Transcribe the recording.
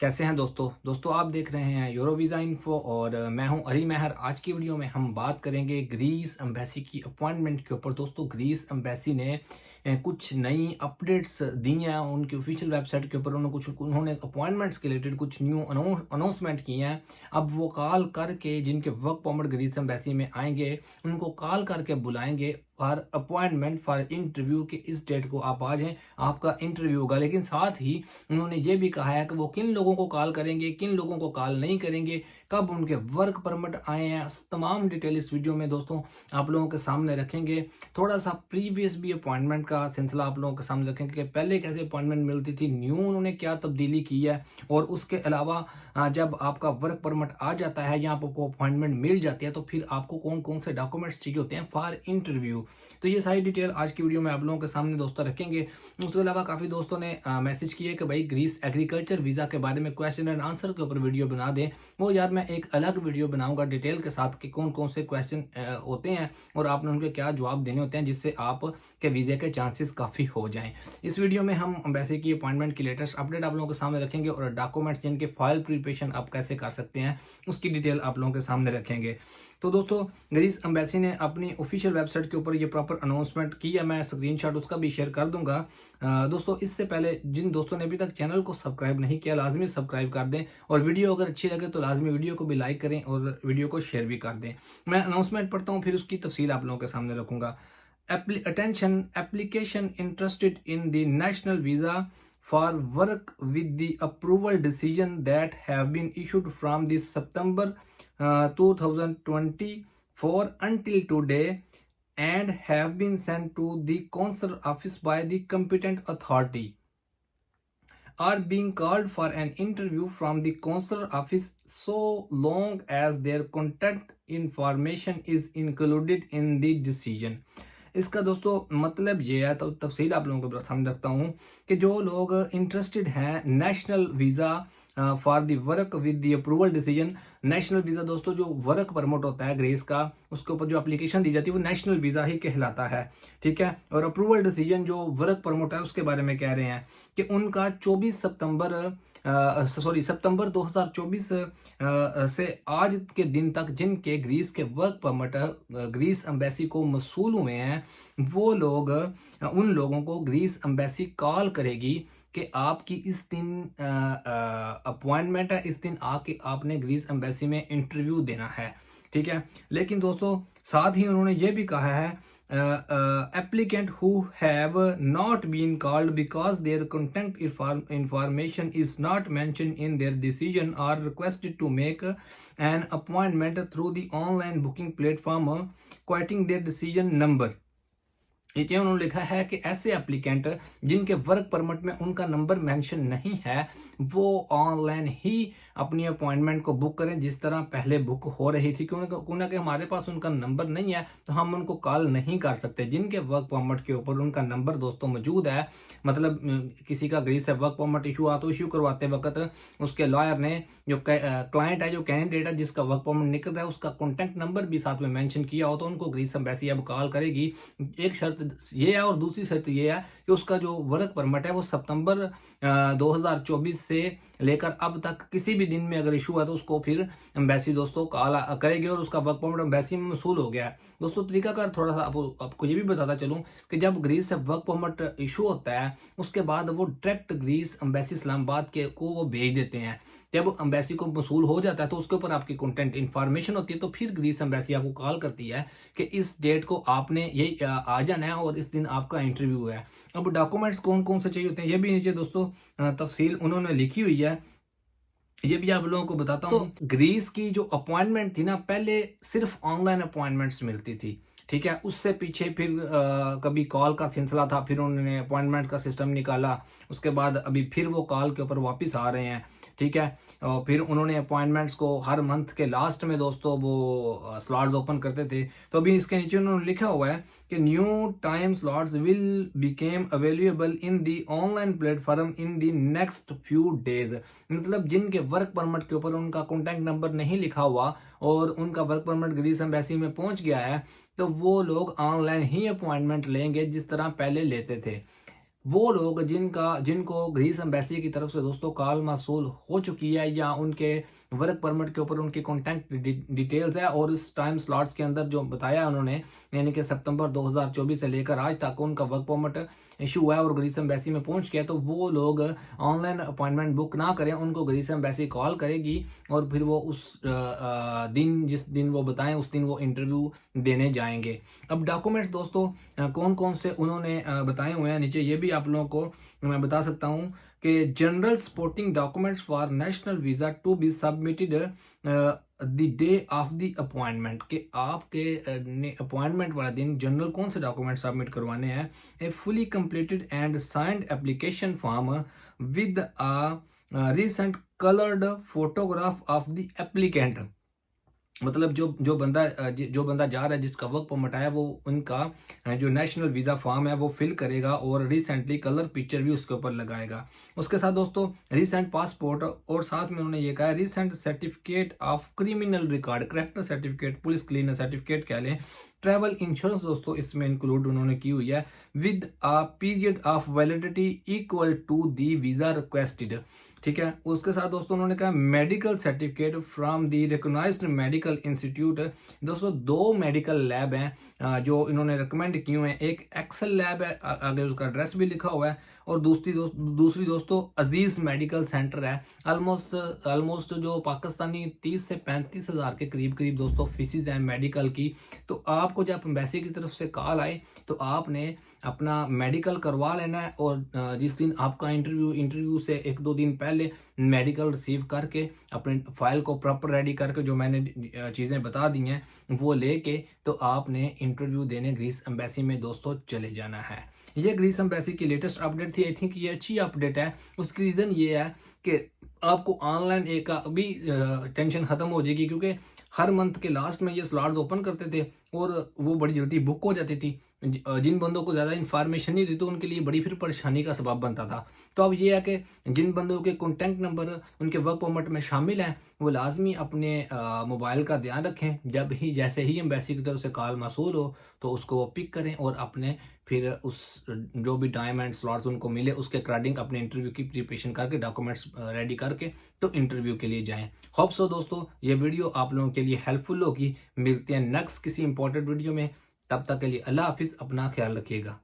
कैसे हैं दोस्तों आप देख रहे हैं यूरोवीज़ा इन्फो और मैं हूं अली महर। आज की वीडियो में हम बात करेंगे ग्रीस एम्बेसी की अपॉइंटमेंट के ऊपर। दोस्तों ग्रीस एम्बेसी ने कुछ नई अपडेट्स दी हैं उनकी ऑफिशियल वेबसाइट के ऊपर। उन्होंने अपॉइंटमेंट्स के रिलेटेड कुछ न्यू अनाउंसमेंट किए हैं। अब वो कॉल करके जिनके वर्क परमिट ग्रीस एम्बेसी में आएंगे उनको कॉल करके बुलाएंगे फॉर अपॉइंटमेंट फॉर इंटरव्यू के इस डेट को आप आ जाएं, आपका इंटरव्यू होगा। लेकिन साथ ही उन्होंने ये भी कहा है कि वो किन लोगों को कॉल करेंगे, किन लोगों को कॉल नहीं करेंगे, कब उनके वर्क परमिट आए हैं, तमाम डिटेल इस वीडियो में दोस्तों आप लोगों के सामने रखेंगे। थोड़ा सा प्रीवियस भी अपॉइंटमेंट का सिलसिला आप लोगों के सामने रखेंगे कि पहले कैसे अपॉइंटमेंट मिलती थी, न्यू उन्होंने क्या तब्दीली की है, और उसके अलावा जब आपका वर्क परमिट आ जाता है या आपको अपॉइंटमेंट मिल जाती है तो फिर आपको कौन कौन से डॉक्यूमेंट्स चाहिए होते हैं फॉर इंटरव्यू। तो ये सारी डिटेल आज की वीडियो में आप लोगों के सामने दोस्तों रखेंगे। उसके अलावा काफ़ी दोस्तों ने मैसेज किए कि भाई ग्रीस एग्रीकल्चर वीज़ा के बारे में क्वेश्चन एंड आंसर के ऊपर वीडियो बना दें। वो यार मैं एक अलग वीडियो बनाऊंगा डिटेल के साथ कि कौन कौन से क्वेश्चन होते हैं और आपने उनके क्या जवाब देने होते हैं जिससे आप के वीज़े के चांसेस काफ़ी हो जाएं। इस वीडियो में हम एम्बेसी की अपॉइंटमेंट की लेटेस्ट अपडेट आप लोगों के सामने रखेंगे और डॉक्यूमेंट्स जिनके फाइल प्रिपरेशन आप कैसे कर सकते हैं उसकी डिटेल आप लोगों के सामने रखेंगे। तो दोस्तों ग्रीस एम्बेसी ने अपनी ऑफिशियल वेबसाइट के ऊपर ये प्रॉपर अनाउंसमेंट की है। मैं स्क्रीनशॉट उसका भी शेयर कर दूंगा। दोस्तों इससे पहले जिन दोस्तों ने अभी तक चैनल को सब्सक्राइब नहीं किया लाजमी सब्सक्राइब कर दें, और वीडियो अगर अच्छी लगे तो लाजमी वीडियो को भी लाइक करें और वीडियो को शेयर भी कर दें। मैं अनाउंसमेंट पढ़ता हूँ फिर उसकी तफसील आप लोगों के सामने रखूंगा। Attention, application interested in the national visa for work with the approval decision that have been issued from the September 2024 until today and have been sent to the consular office by the competent authority are being called for an interview from the consular office so long as their contact information is included in the decision। इसका दोस्तों मतलब ये है, तो तफसील आप लोगों को सामने रखता हूँ कि जो लोग इंटरेस्टेड हैं national visa for the work with the approval decision. National visa दोस्तों जो वर्क परमिट होता है ग्रेस का, उसके ऊपर जो एप्लीकेशन दी जाती है वो नेशनल वीज़ा ही कहलाता है, ठीक है। और अप्रूवल डिसीजन जो वर्क परमिट है उसके बारे में कह रहे हैं कि उनका 24 सितंबर 2024 से आज के दिन तक जिनके ग्रीस के वर्क परमिट ग्रीस एम्बेसी को मसूल हुए हैं वो लोग उन लोगों को ग्रीस एम्बेसी कॉल करेगी कि आपकी इस दिन अपॉइंटमेंट है, इस दिन आके आपने ग्रीस एम्बेसी में इंटरव्यू देना है, ठीक है। लेकिन दोस्तों साथ ही उन्होंने ये भी कहा है applicant who have not been called because their contact information is not mentioned in their decision are requested to make an appointment through the online booking platform quoting their decision number। ये उन्होंने लिखा है कि ऐसे applicant जिनके work permit में उनका number mention नहीं है वो ऑनलाइन ही अपनी अपॉइंटमेंट को बुक करें जिस तरह पहले बुक हो रही थी। क्योंकि हमारे पास उनका नंबर नहीं है तो हम उनको कॉल नहीं कर सकते। जिनके वर्क परमिट के ऊपर उनका नंबर दोस्तों मौजूद है, मतलब किसी का ग्रीस से वर्क परमिट इशू हुआ तो इशू करवाते वक्त उसके लॉयर ने जो क्लाइंट है, जो कैंडिडेट है जिसका वर्क परमिट निकल रहा है, उसका कॉन्टैक्ट नंबर भी साथ में मैंशन किया हो तो उनको ग्रीस एम्बेसी अब कॉल करेगी। एक शर्त ये है और दूसरी शर्त ये है कि उसका जो वर्क परमिट है वो सितंबर 2024 से लेकर अब तक किसी भी दिन में अगर इशू है तो उसको फिर एम्बेसी दोस्तों कॉल करेगी और उसका वर्क परमिट एम्बेसी में वसूल हो गया है। दोस्तों तरीकाकार थोड़ा सा आपको ये भी बताता चलूं कि जब ग्रीस से वर्क परमिट इशू होता है उसके बाद वो डायरेक्ट ग्रीस एम्बेसी इस्लामाबाद के को वो भेज देते हैं। जब एम्बेसी को वसूल हो जाता है तो उसके ऊपर आपकी कंटेंट इन्फॉर्मेशन होती है तो फिर ग्रीस एम्बेसी आपको कॉल करती है कि इस डेट को आपने ये आ जाना है और इस दिन आपका इंटरव्यू है। अब डॉक्यूमेंट्स कौन कौन से चाहिए होते हैं ये भी नीचे दोस्तों तफसील उन्होंने लिखी हुई है, ये भी आप लोगों को बताता हूँ। तो ग्रीस की जो अपॉइंटमेंट थी ना, पहले सिर्फ ऑनलाइन अपॉइंटमेंट्स मिलती थी, ठीक है। उससे पीछे फिर कभी कॉल का सिलसिला था, फिर उन्होंने अपॉइंटमेंट का सिस्टम निकाला, उसके बाद अभी फिर वो कॉल के ऊपर वापस आ रहे हैं, ठीक है। और फिर उन्होंने अपॉइंटमेंट्स को हर मंथ के लास्ट में दोस्तों वो स्लॉट्स ओपन करते थे। तो अभी इसके नीचे उन्होंने लिखा हुआ है कि new time slots will became available in the online platform in the next few days. मतलब जिनके वर्क परमिट के ऊपर उनका कॉन्टैक्ट नंबर नहीं लिखा हुआ और उनका वर्क परमिट ग्रीस एम्बेसी में पहुंच गया है तो वो लोग ऑनलाइन ही अपॉइंटमेंट लेंगे जिस तरह पहले लेते थे। वो लोग जिनको ग्रीस एम्बेसी की तरफ से दोस्तों कॉल मौसूल हो चुकी है या उनके वर्क परमिट के ऊपर उनकी कॉन्टैक्ट डिटेल्स है और इस टाइम स्लॉट्स के अंदर जो बताया उन्होंने, यानी कि सितंबर 2024 से लेकर आज तक उनका वर्क परमिट इशू हुआ है और ग्रीस एम्बेसी में पहुंच गया, तो वो लोग ऑनलाइन अपॉइंटमेंट बुक ना करें, उनको ग्रीस एम्बेसी कॉल करेगी और फिर वो उस दिन, जिस दिन वो बताएं उस दिन वो इंटरव्यू देने जाएंगे। अब डॉक्यूमेंट्स दोस्तों कौन कौन से उन्होंने बताए हुए हैं, नीचे ये भी आप लोगों को मैं बता सकता हूँ कि general supporting documents for national visa to be submitted the day of the appointment, कि आपके अपॉइंटमेंट वाला दिन जनरल कौन से डॉक्यूमेंट सबमिट करवाने हैं। A fully completed and signed application form with a recent coloured photograph of the applicant, मतलब जो बंदा जा रहा है, जिसका वर्क परमिट आया, वो उनका जो नेशनल वीज़ा फॉर्म है वो फिल करेगा और रिसेंटली कलर पिक्चर भी उसके ऊपर लगाएगा। उसके साथ दोस्तों रिसेंट पासपोर्ट और साथ में उन्होंने ये कहा है recent certificate of criminal record, character certificate, police cleaner certificate कह लें। ट्रैवल इंश्योरेंस दोस्तों इसमें इंक्लूड उन्होंने की हुई है with a period of validity equal to the visa requested, ठीक है। उसके साथ दोस्तों उन्होंने कहा medical certificate from the recognised medical institute. दोस्तों दो मेडिकल लैब हैं जो इन्होंने रिकमेंड की हुए हैं, एक एक्सेल लैब है, आगे उसका एड्रेस भी लिखा हुआ है, और दूसरी दोस्तों अजीज मेडिकल सेंटर है। ऑलमोस्ट जो पाकिस्तानी 30 से 35 हज़ार के करीब करीब दोस्तों फीसिस हैं मेडिकल की। तो आपको जब एम्बेसी की तरफ से कॉल आए तो आपने अपना मेडिकल करवा लेना है, और जिस दिन आपका इंटरव्यू से एक दो दिन पहले मेडिकल रिसीव करके अपने फाइल को प्रॉपर रेडी करके जो मैंने चीज़ें बता दी हैं वो लेके तो आपने इंटरव्यू देने ग्रीस एम्बेसी में दोस्तों चले जाना है। ये ग्रीस एम्बेसी की लेटेस्ट अपडेट थी। आई थिंक ये अच्छी अपडेट है। उसकी रीज़न ये है कि आपको ऑनलाइन एक अभी टेंशन ख़त्म हो जाएगी, क्योंकि हर मंथ के लास्ट में ये स्लॉट्स ओपन करते थे और वो बड़ी जल्दी बुक हो जाती थी। जिन बंदों को ज़्यादा इन्फॉर्मेशन नहीं थी तो उनके लिए बड़ी फिर परेशानी का सबब बनता था। तो अब ये है कि जिन बंदों के कॉन्टैक्ट नंबर उनके वर्क परमिट में शामिल हैं वो लाजमी अपने मोबाइल का ध्यान रखें। जैसे ही एम्बेसी की तरफ से कॉल मौसूल हो तो उसको वो पिक करें और अपने फिर उस जो भी टाइम एंड स्लॉट्स उनको मिले उसके अकॉर्डिंग अपने इंटरव्यू की प्रिपरेशन करके डॉक्यूमेंट्स रेडी करके तो इंटरव्यू के लिए जाएं। होप सो दोस्तों ये वीडियो आप लोगों के लिए हेल्पफुल होगी। मिलते हैं नेक्स्ट किसी इंपॉर्टेंट वीडियो में, तब तक के लिए अल्लाह हाफिज़, अपना ख्याल रखिएगा।